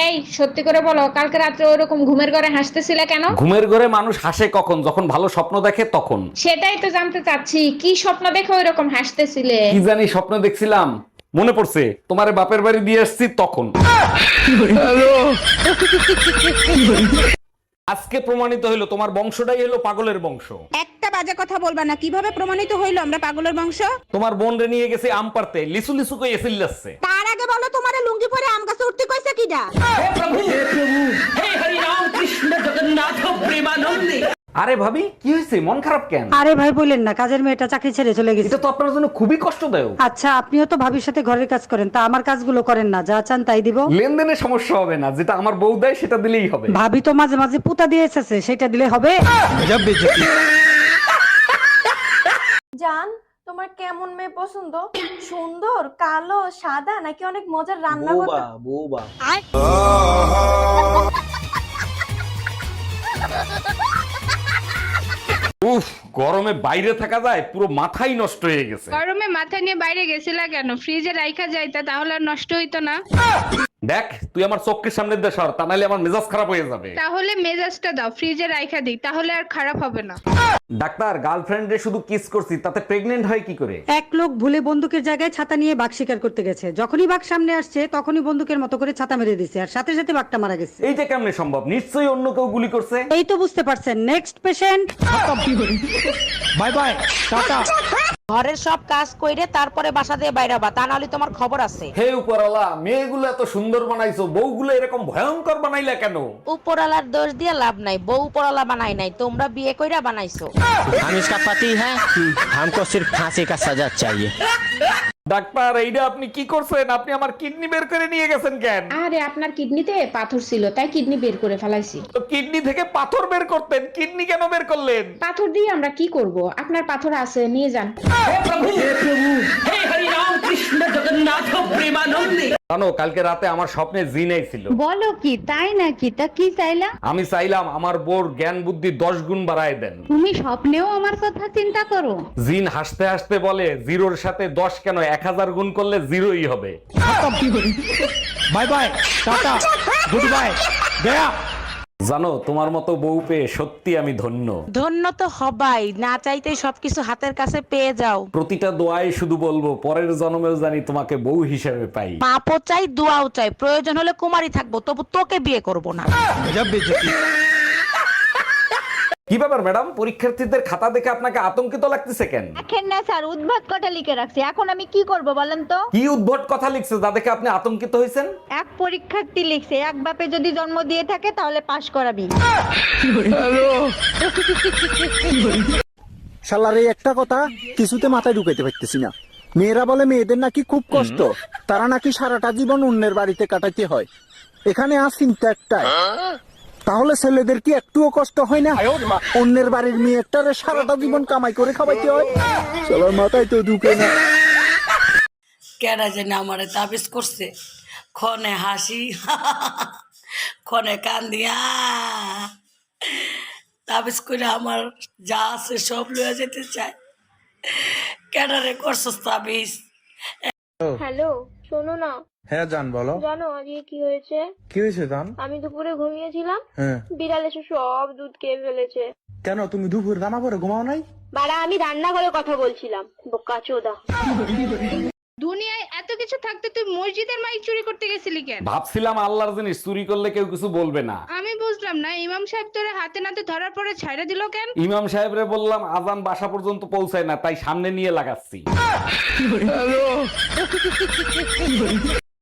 এই সত্যি করে বলো, কালকে রাত্রে ওরকম ঘুমের ঘরে হাসতেছিলে কেন? ঘুমের ঘরে মানুষ হাসে কখন? যখন ভালো স্বপ্ন দেখে তখন। সেটাই তো জানতে চাচ্ছি, কি স্বপ্ন দেখে ওইরকম হাসতেছিলে? কি জানি স্বপ্ন দেখছিলাম, মনে পড়ছে তোমারে বাপের বাড়ি দিয়ে আসছি তখন। আজকে প্রমাণিত হইলো তোমার বংশটাই হলো পাগলের বংশ। একটা বাজে কথা বলবা না। কিভাবে প্রমাণিত হইলো আমরা পাগলের বংশ? তোমার বোন রে নিয়ে গেছে আম পারতে, লিসু লিসু কই এসিল যাচ্ছে। তার আগে বলো তোমারে লুঙ্গি পরে আম গাছে উঠতে কইছে কিডা? আরে ভাবি, কি হয়েছে? মন খারাপ কেন? আরে ভাই বললেন না, কাজের মেয়েটা চাকরি ছেড়ে চলে গেছে। এটা তো আপনার জন্য খুবই কষ্টদায়ক। আচ্ছা, আপনিও তো ভাবির সাথে ঘরের কাজ করেন, তা আমার কাজগুলো করেন না, যা চান তাই দিব। লেনদেনে সমস্যা হবে না, যেটা আমার বউ দেয় সেটা দিলেই হবে। ভাবি তো মাঝে মাঝে পুতা দিয়ে এসেছে, সেটা দিলে হবে। জান, তোমার কেমন মেয়ে পছন্দ? সুন্দর, কালো, সাদা, নাকি অনেক মজার রান্না করতে? উফ, গরমে বাইরে থাকা যায়, পুরো মাথাই নষ্ট হয়ে গেছে। গরমে মাথা নিয়ে বাইরে গেছিলা কেন? ফ্রিজে রাইখা যাইতা, তাহলে আর নষ্ট হইতো না। দেখ, তুই আমার চোখের সামনে দিয়ে সর, তা নাহলে আমার মেজাজ খারাপ হয়ে যাবে। তাহলে মেজাজটা দাও, ফ্রিজে রাইখা দিই, তাহলে আর খারাপ হবে না। ডাক্তার, গার্লফ্রেন্ডে শুধু কিস করছি, তাতে প্রেগনেন্ট হয় কি করে? এক লোক ভুলে বন্দুকের জায়গায় ছাতা নিয়ে বাঘ শিকার করতে গেছে। যখনই বাঘ সামনে আসছে তখনই বন্দুকের মতো করে ছাতা মেরে দিছে, আর সাথে সাথে বাঘটা মারা গেছে। এইটা কেমনে সম্ভব? নিশ্চয়ই অন্য কেউ গুলি করছে। এই তো বুঝতে পারছেন। Next patient. Bye bye, tata. ঘরের সব কাজ কইরে তারপরে বাসা দিয়ে বাইরাবা, তা নাহলে তোমার খবর আছে। হে উপরওয়ালা, মেয়েগুলো এত সুন্দর বানাইছো, বউগুলো এরকম ভয়ঙ্কর বানাইলা কেন? উপরওয়ালার দোষ দিয়ে লাভ নাই, বউ উপরওয়ালা বানাই নাই, তোমরা বিয়ে কইরা বানাইছো। हम इसका पति है, हमको सिर्फ फांसी का सजा चाहिए। ডাক্তার, এইটা আপনি কি করছেন? আপনি আমার কিডনি বের করে নিয়ে গেছেন কেন? আরে আপনার কিডনিতে পাথর ছিল, তাই কিডনি বের করে ফেলাইছি। তো কিডনি থেকে পাথর বের করতেন, কিডনি কেন বের করলেন? পাথর দিয়ে আমরা কি করব? আপনার পাথর আছে, নিয়ে যান। জানো, কালকে রাতে আমার স্বপ্নে জিন আইছিল। বলো কি, তাই নাকি? তা কি চাইলা? আমি চাইলাম আমার বোর জ্ঞান বুদ্ধি 10 গুণ বাড়ায় দেন। তুমি স্বপ্নেও আমার কথা চিন্তা করো? জিন হাসতে হাসতে বলে, জিরোর সাথে 10 কেন, 1000 গুণ করলে জিরোই হবে। Bye bye, tata, good bye, Gaya. জানো, তোমার মতো বউ পেয়ে সত্যি আমি ধন্য। ধন্য তো হবাই, না চাইতেই সবকিছু হাতের কাছে পেয়ে যাও। প্রতিটা দোয়ায় শুধু বলবো, পরের জন্মেও জানি তোমাকে বউ হিসেবে পাই। পাপও চাই, দোয়াও চাই, প্রয়োজন হলে কুমারী থাকবো, তবু তোকে বিয়ে করব না। কি ব্যাপার ম্যাডাম, পরীক্ষার্থীদের খাতা দেখে আপনাকে আতঙ্কিত লাগতেছে কেন? দেখেন না স্যার, উদ্ভাত কটা লিখে রাখছি, এখন আমি কি করব বলেন তো? কি উদ্ভট কথা লিখছে যা দেখে আপনি আতঙ্কিত হয়েছেন? এক পরীক্ষার্থী লিখছে, এক বাপে যদি জন্ম দিয়ে থাকে তাহলে পাশ করাবি। শালার এই একটা কথা কিছুতে মাথায় ঢুকাইতে পারতেছি না। মেয়েরা বলে মেয়েদের নাকি খুব কষ্ট, তারা নাকি সারাটা জীবন অন্যের বাড়িতে কাটাইতে হয়। এখানে আর চিন্তা একটাই, তাহলে ছেলেদের কি একটুও কষ্ট হয় না? অন্যের বাড়ির মেয়েটারে সারাটা জীবন কামাই করে খাওয়াইতে হয়। শালার মাথায় তো ঢুকে না। কেডা যেন আমারে তাবিজ করছে, ক্ষণে হাসি ক্ষণে কান্দিয়া, তাবিজ করে আমার যা আছে সব লয়ে যেতে চায়। কেডারে করছস তাবিজ? হ্যালো, শোনো না। হ্যাঁ জান, বলো। জানো আজকে কি হয়েছে? কি হয়েছে জান? আমি দুপুরে ঘুমিয়েছিলাম, হ্যাঁ। বিড়াল এসে সব দুধ খেয়ে ফেলেছে। কেন, তুমি দুপুর রান্না করে ঘুমাও নাই? বাড়া, আমি রান্নাঘরে কথা বলছিলাম, বোকা চোদা। দুনিয়ায় এত কিছু থাকতে তুই মসজিদের মাইক চুরি করতে গেছিলি কেন? ভাবছিলাম আল্লাহর জিনিস চুরি করলে কেউ কিছু বলবে না। আমি বুঝলাম না, ইমাম সাহেব তোরে হাতে নাতে ধরার পরে ছাইড়া দিল কেন? ইমাম সাহেবরে বললাম আজান বাসা পর্যন্ত পৌঁছায় না, তাই সামনে নিয়ে লাগাচ্ছি।